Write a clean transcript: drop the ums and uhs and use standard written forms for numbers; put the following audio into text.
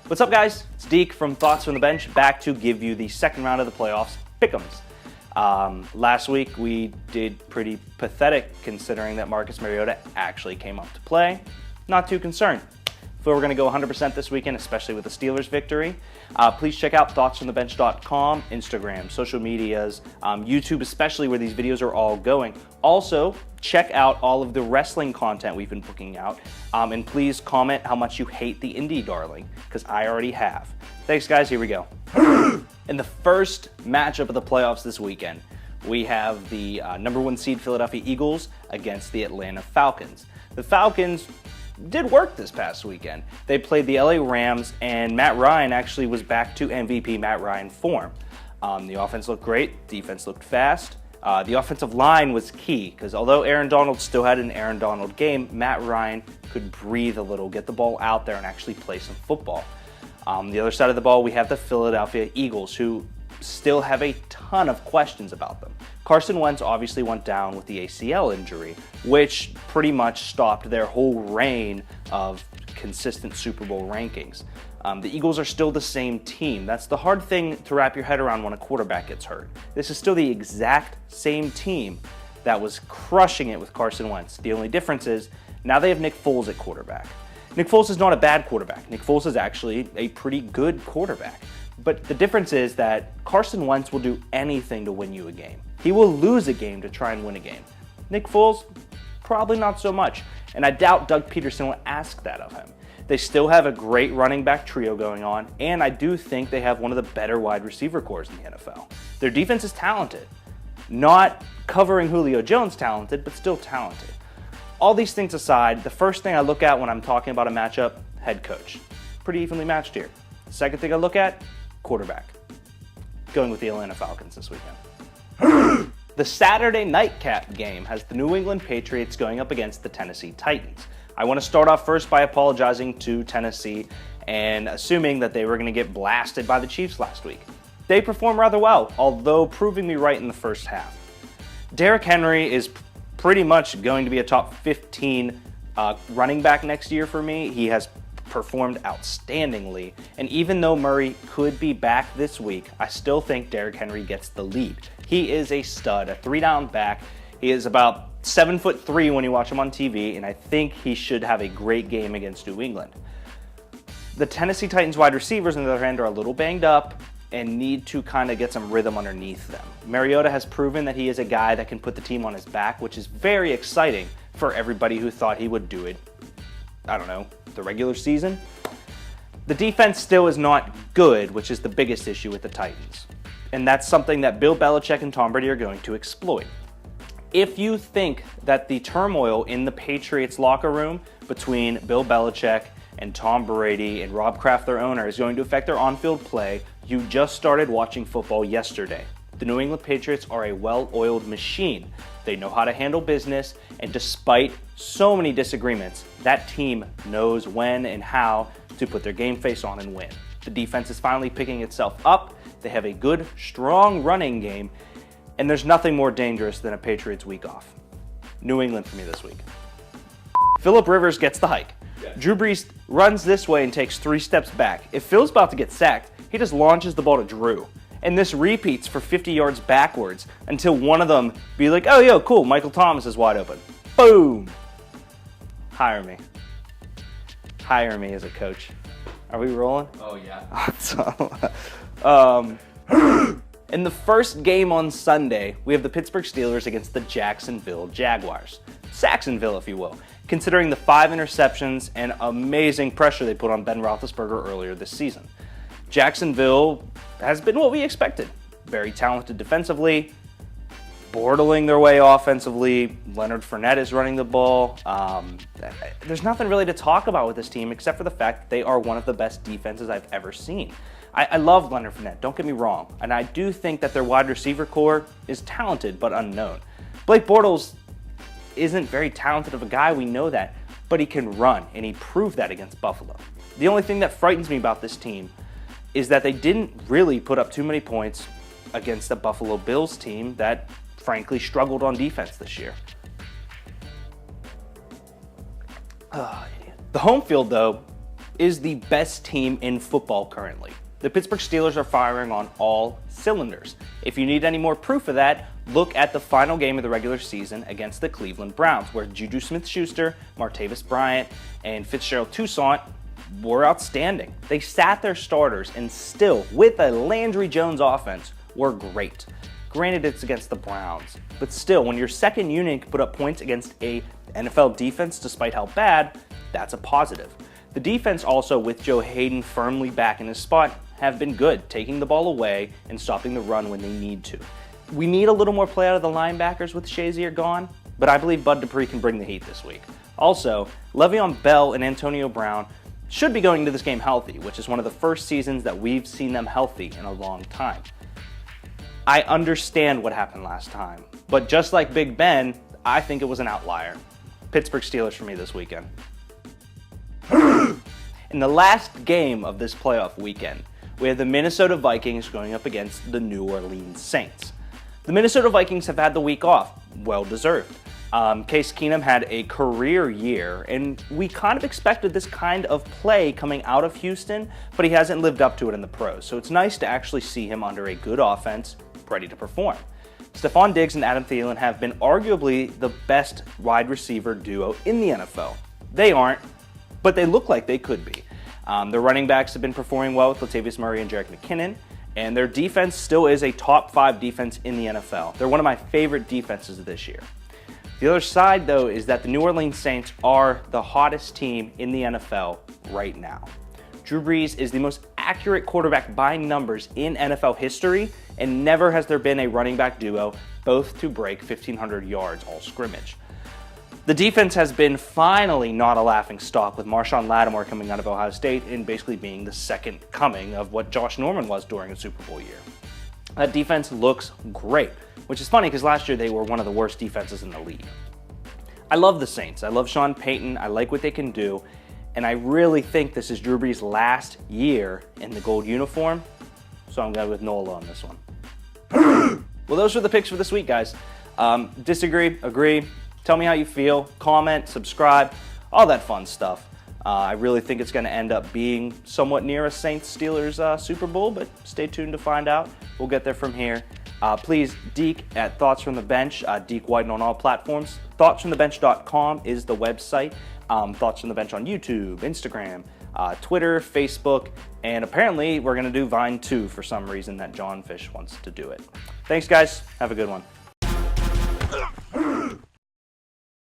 What's up, guys? It's Deke from Thoughts from the Bench, back to give you the second round of the playoffs pick'ems. Last week we did pretty pathetic considering that Marcus Mariota actually came up to play. Not too concerned. Feel we're going to go 100% this weekend, especially with the Steelers victory. Please check out thoughtsfromthebench.com, Instagram, social medias, YouTube especially, where these videos are all going. Also, check out all of the wrestling content we've been putting out. And please comment how much you hate the indie darling, because I already have. Thanks, guys. Here we go. In the first matchup of the playoffs this weekend, we have the number 1 seed Philadelphia Eagles against the Atlanta Falcons. The Falcons did work this past weekend. They played the LA Rams, and Matt Ryan actually was back to MVP Matt Ryan form. The offense looked great, defense looked fast. The offensive line was key, because although Aaron Donald still had an Aaron Donald game, Matt Ryan could breathe a little, get the ball out there, and actually play some football. The other side of the ball, we have the Philadelphia Eagles, who still have a ton of questions about them. Carson Wentz obviously went down with the ACL injury, which pretty much stopped their whole reign of consistent Super Bowl rankings. The Eagles are still the same team. That's the hard thing to wrap your head around when a quarterback gets hurt. This is still the exact same team that was crushing it with Carson Wentz. The only difference is now they have Nick Foles at quarterback. Nick Foles is not a bad quarterback. Nick Foles is actually a pretty good quarterback. But the difference is that Carson Wentz will do anything to win you a game. He will lose a game to try and win a game. Nick Foles, probably not so much. And I doubt Doug Peterson will ask that of him. They still have a great running back trio going on, and I do think they have one of the better wide receiver cores in the NFL. Their defense is talented. Not covering Julio Jones talented, but still talented. All these things aside, the first thing I look at when I'm talking about a matchup, head coach. Pretty evenly matched here. The second thing I look at, quarterback. Going with the Atlanta Falcons this weekend. The Saturday nightcap game has the New England Patriots going up against the Tennessee Titans. I want to start off first by apologizing to Tennessee and assuming that they were going to get blasted by the Chiefs last week. They performed rather well, although proving me right in the first half. Derrick Henry is pretty much going to be a top 15 running back next year for me. He has performed outstandingly, and even though Murray could be back this week, I still think Derrick Henry gets the lead. He is a stud, a 3-down back. He is about 7'3" when you watch him on TV, and I think he should have a great game against New England. The Tennessee Titans wide receivers, on the other hand, are a little banged up and need to kind of get some rhythm underneath them. Mariota has proven that he is a guy that can put the team on his back, which is very exciting for everybody who thought he would do it, I don't know, the regular season. The defense still is not good, which is the biggest issue with the Titans. And that's something that Bill Belichick and Tom Brady are going to exploit. If you think that the turmoil in the Patriots locker room between Bill Belichick and Tom Brady and Rob Kraft, their owner, is going to affect their on-field play, you just started watching football yesterday. The New England Patriots are a well-oiled machine. They know how to handle business, and despite so many disagreements, that team knows when and how to put their game face on and win. The defense is finally picking itself up. They have a good, strong running game, and there's nothing more dangerous than a Patriots week off. New England for me this week. Phillip Rivers gets the hike. Drew Brees runs this way and takes 3 steps back. If Phil's about to get sacked, he just launches the ball to Drew. And this repeats for 50 yards backwards until one of them be like, oh, yo, cool, Michael Thomas is wide open. Boom. Hire me. Hire me as a coach. Are we rolling? Oh, yeah. Awesome. In the first game on Sunday, we have the Pittsburgh Steelers against the Jacksonville Jaguars. Saxonville, if you will, considering the 5 interceptions and amazing pressure they put on Ben Roethlisberger earlier this season. Jacksonville has been what we expected. Very talented defensively, borderling their way offensively. Leonard Fournette is running the ball. There's nothing really to talk about with this team except for the fact that they are one of the best defenses I've ever seen. I love Leonard Fournette, don't get me wrong, and I do think that their wide receiver core is talented but unknown. Blake Bortles isn't very talented of a guy, we know that, but he can run, and he proved that against Buffalo. The only thing that frightens me about this team is that they didn't really put up too many points against the Buffalo Bills team that frankly struggled on defense this year. The home field, though, is the best team in football currently. The Pittsburgh Steelers are firing on all cylinders. If you need any more proof of that, look at the final game of the regular season against the Cleveland Browns, where Juju Smith-Schuster, Martavis Bryant, and Fitzgerald Toussaint were outstanding. They sat their starters and still, with a Landry Jones offense, were great. Granted, it's against the Browns, but still, when your second unit can put up points against a NFL defense, despite how bad, that's a positive. The defense also, with Joe Hayden firmly back in his spot, have been good, taking the ball away and stopping the run when they need to. We need a little more play out of the linebackers with Shazier gone, but I believe Bud Dupree can bring the heat this week. Also, Le'Veon Bell and Antonio Brown should be going into this game healthy, which is one of the first seasons that we've seen them healthy in a long time. I understand what happened last time, but just like Big Ben, I think it was an outlier. Pittsburgh Steelers for me this weekend. In the last game of this playoff weekend, we have the Minnesota Vikings going up against the New Orleans Saints. The Minnesota Vikings have had the week off, well deserved. Case Keenum had a career year, and we kind of expected this kind of play coming out of Houston, but he hasn't lived up to it in the pros. So it's nice to actually see him under a good offense, ready to perform. Stephon Diggs and Adam Thielen have been arguably the best wide receiver duo in the NFL. They aren't, but they look like they could be. Their running backs have been performing well with Latavius Murray and Jerick McKinnon, and their defense still is a top 5 defense in the NFL. They're one of my favorite defenses this year. The other side, though, is that the New Orleans Saints are the hottest team in the NFL right now. Drew Brees is the most accurate quarterback by numbers in NFL history, and never has there been a running back duo both to break 1,500 yards all scrimmage. The defense has been finally not a laughing stock, with Marshawn Lattimore coming out of Ohio State and basically being the second coming of what Josh Norman was during a Super Bowl year. That defense looks great, which is funny because last year they were one of the worst defenses in the league. I love the Saints. I love Sean Payton. I like what they can do. And I really think this is Drew Brees' last year in the gold uniform. So I'm going with Nola on this one. Well, those were the picks for this week, guys. Disagree, agree, tell me how you feel, comment, subscribe, all that fun stuff. I really think it's going to end up being somewhat near a Saints-Steelers Super Bowl, but stay tuned to find out. We'll get there from here. Please, Deke at Thoughts from the Bench, Deke Whiten on all platforms. ThoughtsFromTheBench.com is the website. Thoughts from the Bench on YouTube, Instagram, Twitter, Facebook, and apparently we're going to do Vine too for some reason that John Fish wants to do it. Thanks, guys. Have a good one.